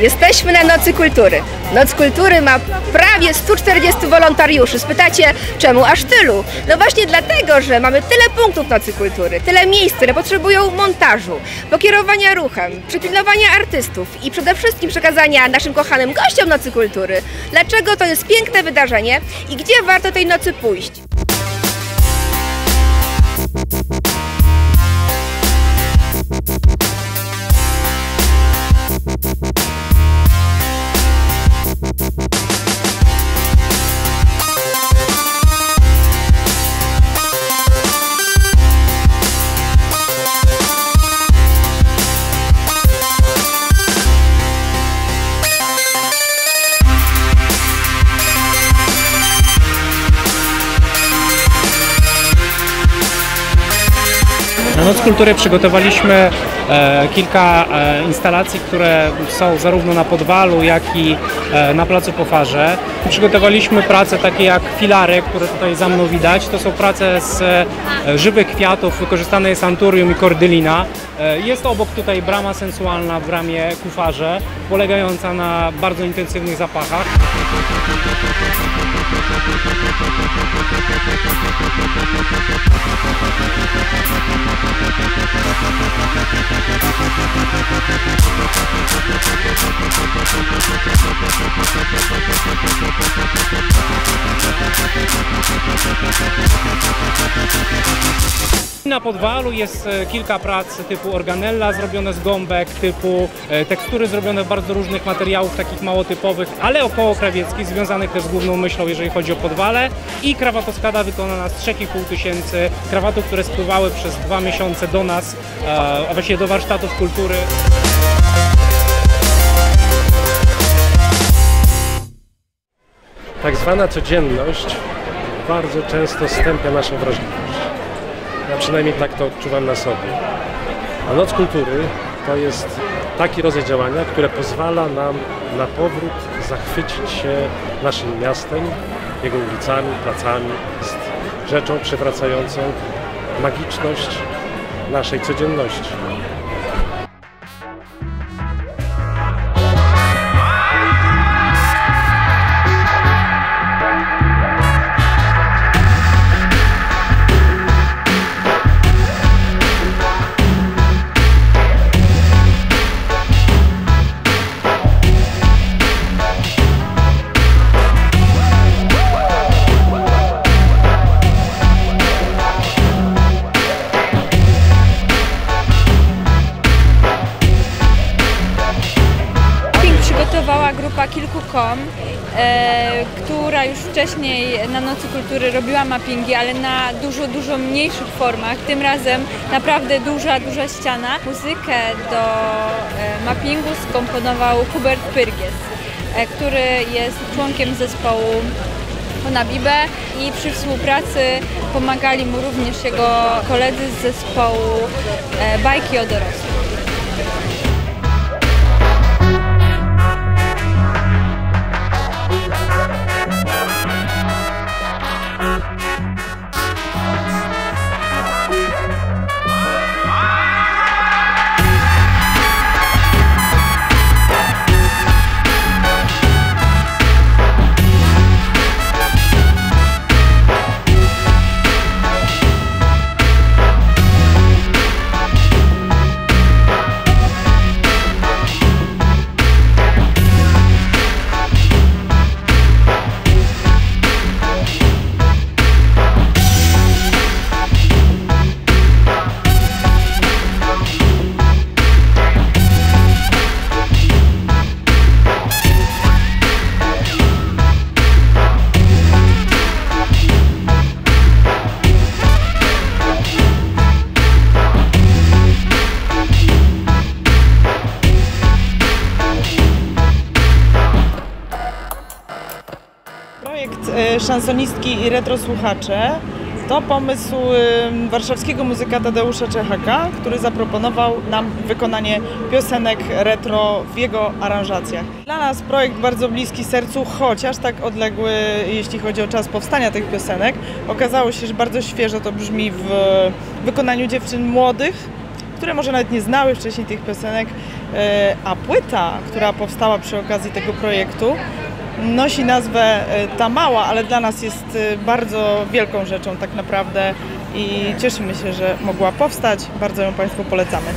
Jesteśmy na Nocy Kultury. Noc Kultury ma prawie 140 wolontariuszy. Spytacie, czemu aż tylu? No właśnie dlatego, że mamy tyle punktów Nocy Kultury, tyle miejsc, które potrzebują montażu, pokierowania ruchem, przypilnowania artystów i przede wszystkim przekazania naszym kochanym gościom Nocy Kultury, dlaczego to jest piękne wydarzenie i gdzie warto tej nocy pójść. Na Noc Kultury przygotowaliśmy kilka instalacji, które są zarówno na Podwalu, jak i na Placu Po Farze. Przygotowaliśmy prace takie jak filary, które tutaj za mną widać. To są prace z żywych kwiatów, wykorzystane jest anturium i kordylina. Jest obok tutaj brama sensualna w bramie ku farze, polegająca na bardzo intensywnych zapachach. Na Podwalu jest kilka prac typu organella zrobione z gąbek, typu tekstury zrobione w bardzo różnych materiałów, takich mało typowych, ale okołokrawieckich, związanych też z główną myślą, jeżeli chodzi o Podwale, i krawatoskada wykonana z 3500 krawatów, które spływały przez 2 miesiące do nas, a właściwie do warsztatów kultury. Tak zwana codzienność bardzo często stępia naszą wrażliwość. Ja przynajmniej tak to odczuwam na sobie. A Noc Kultury to jest taki rodzaj działania, które pozwala nam na powrót zachwycić się naszym miastem, jego ulicami, placami. Jest rzeczą przywracającą magiczność naszej codzienności. Przygotowała grupa Kilku.com, która już wcześniej na Nocy Kultury robiła mappingi, ale na dużo mniejszych formach. Tym razem naprawdę duża ściana. Muzykę do mappingu skomponował Hubert Pyrgies, który jest członkiem zespołu Honabibe, i przy współpracy pomagali mu również jego koledzy z zespołu Bajki o dorosłych. Szansonistki i retrosłuchacze to pomysł warszawskiego muzyka Tadeusza Czechaka, który zaproponował nam wykonanie piosenek retro w jego aranżacjach. Dla nas projekt bardzo bliski sercu, chociaż tak odległy, jeśli chodzi o czas powstania tych piosenek. Okazało się, że bardzo świeżo to brzmi w wykonaniu dziewczyn młodych, które może nawet nie znały wcześniej tych piosenek, a płyta, która powstała przy okazji tego projektu, nosi nazwę Ta Mała, ale dla nas jest bardzo wielką rzeczą tak naprawdę i cieszymy się, że mogła powstać. Bardzo ją Państwu polecamy.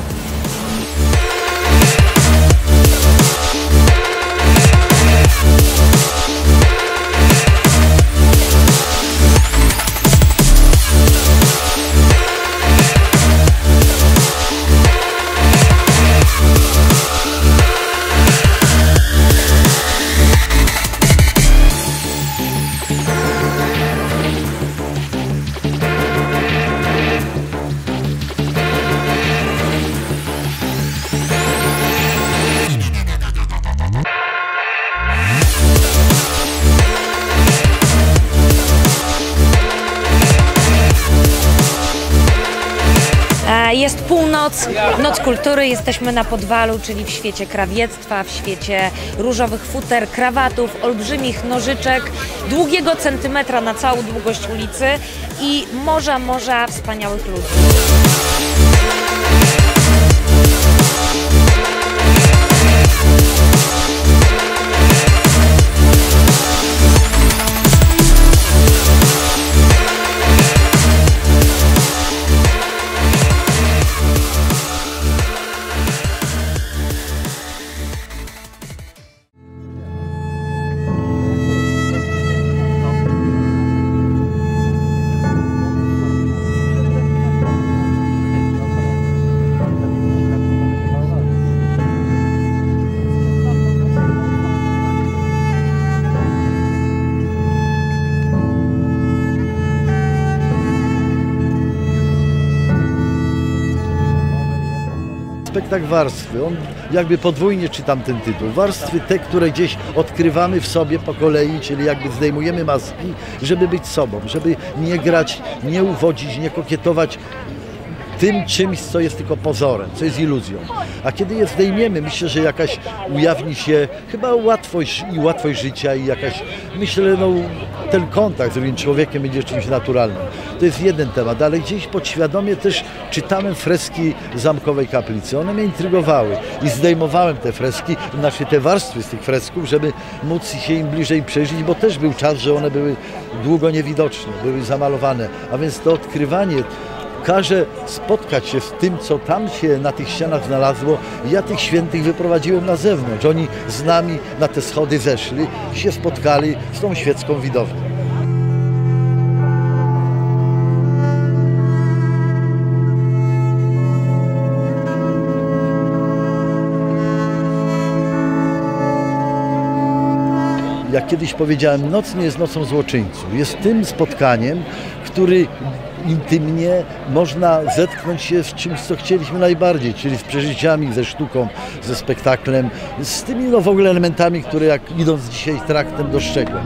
Jest północ, Noc Kultury, jesteśmy na Podwalu, czyli w świecie krawiectwa, w świecie różowych futer, krawatów, olbrzymich nożyczek, długiego centymetra na całą długość ulicy i morza wspaniałych ludzi. Spektakl Warstwy, on jakby podwójnie czytam ten tytuł. Warstwy te, które gdzieś odkrywamy w sobie po kolei, czyli jakby zdejmujemy maski, żeby być sobą, żeby nie grać, nie uwodzić, nie kokietować tym czymś, co jest tylko pozorem, co jest iluzją. A kiedy je zdejmiemy, myślę, że jakaś ujawni się chyba łatwość życia i jakaś, myślę, no, ten kontakt z drugim człowiekiem będzie czymś naturalnym. To jest jeden temat, ale gdzieś podświadomie też czytałem freski Zamkowej Kaplicy. One mnie intrygowały i zdejmowałem te freski, znaczy te warstwy z tych fresków, żeby móc się im bliżej przyjrzeć, bo też był czas, że one były długo niewidoczne, były zamalowane, a więc to odkrywanie każe spotkać się z tym, co tam się na tych ścianach znalazło. Ja tych świętych wyprowadziłem na zewnątrz. Oni z nami na te schody zeszli i się spotkali z tą świecką widownią. Jak kiedyś powiedziałem, noc nie jest nocą złoczyńców. Jest tym spotkaniem, który intymnie można zetknąć się z czymś, co chcieliśmy najbardziej, czyli z przeżyciami, ze sztuką, ze spektaklem, z tymi no, w ogóle elementami, które jak idąc dzisiaj traktem dostrzegłem.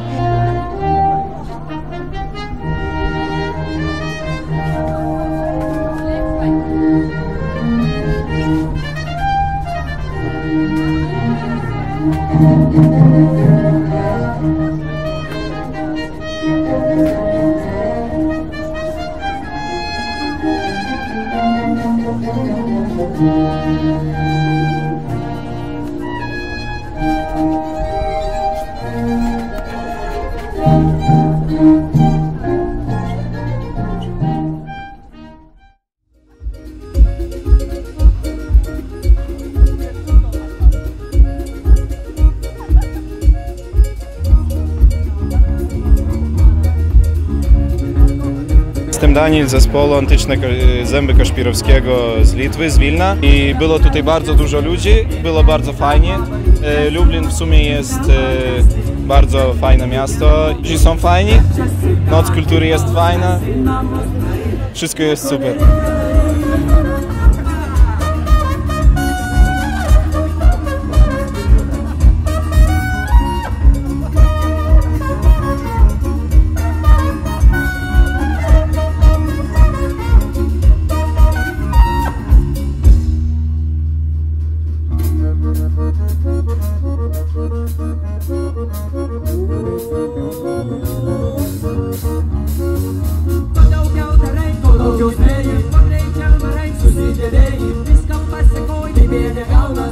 Jestem Daniel z zespołu Antyczne Zęby Kaszpirowskiego z Litwy, z Wilna i było tutaj bardzo dużo ludzi, było bardzo fajnie. Lublin w sumie jest bardzo fajne miasto, ludzie są fajni, Noc Kultury jest fajna, wszystko jest super. Yo zmienię,